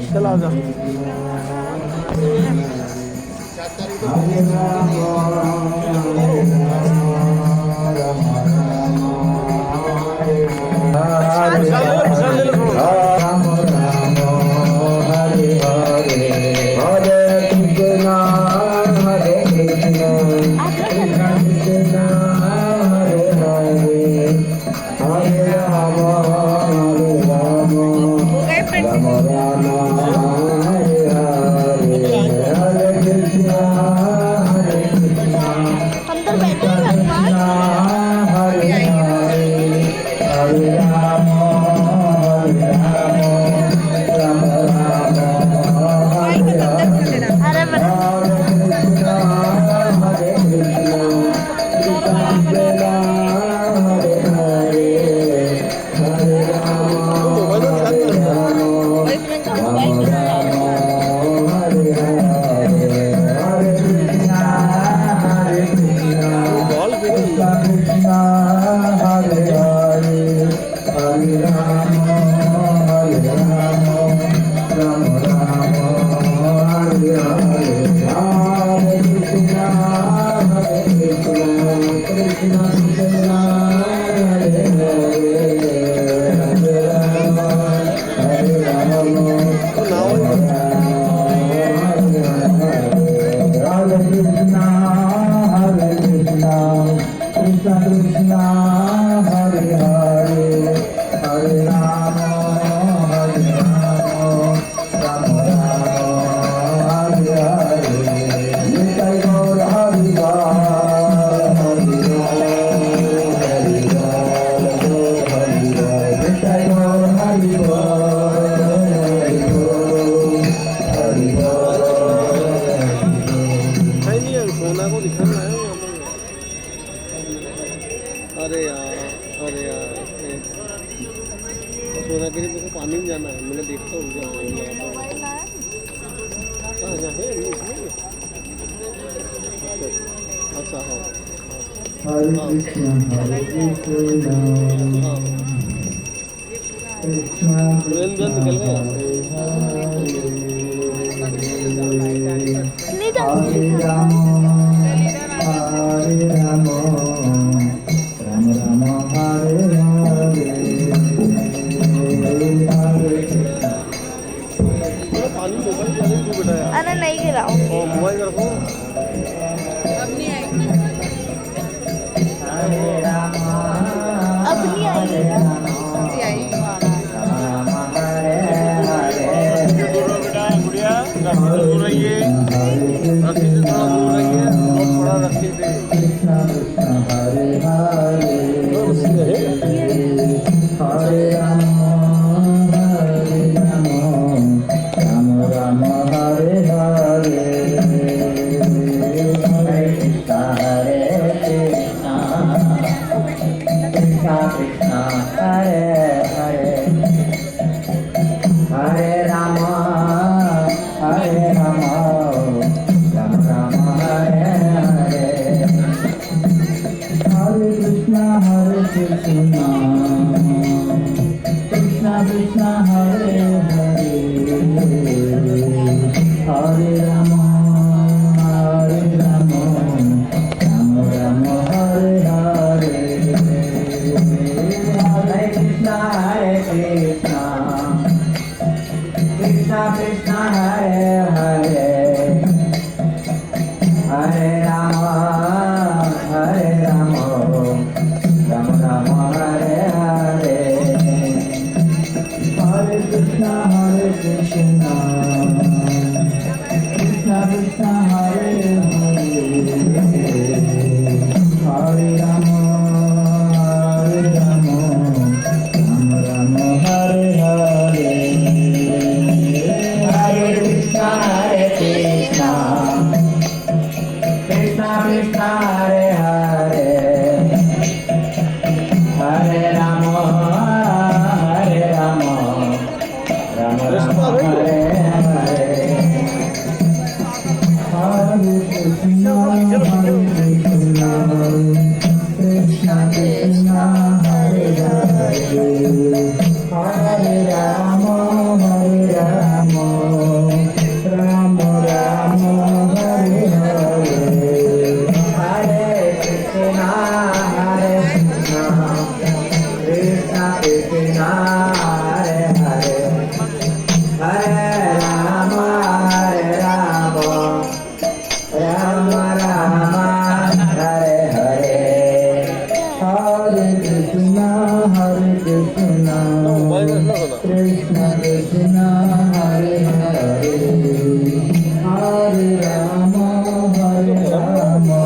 चला जा। अंदर बैठे हैं भगवान। अरे अरे यार सोनागिरी मेरे को पानी में जाना है, मैंने देखता हूँ अच्छा हाँ निकल गया। अरे नहीं गिराओ, मोबाइल रखो। अब नहीं आएगी। गुड़िया रस्सी से दूर रहिए, रस्सी से थोड़ा दूर रहिए, बहुत बड़ा रस्सी से। Hare Rama, Hare Rama. Hare Hare, Hare Rama, Hare Rama,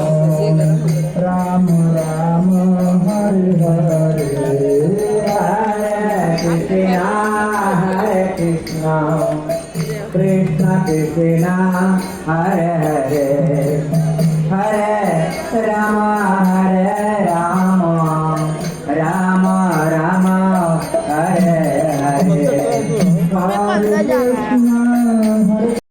Rama Rama, Hare Hare, Hare Krishna, Hare Krishna, Krishna Krishna, Hare Hare, Hare Rama, Hare Rama, Rama Rama, Hare Hare, Hare Krishna,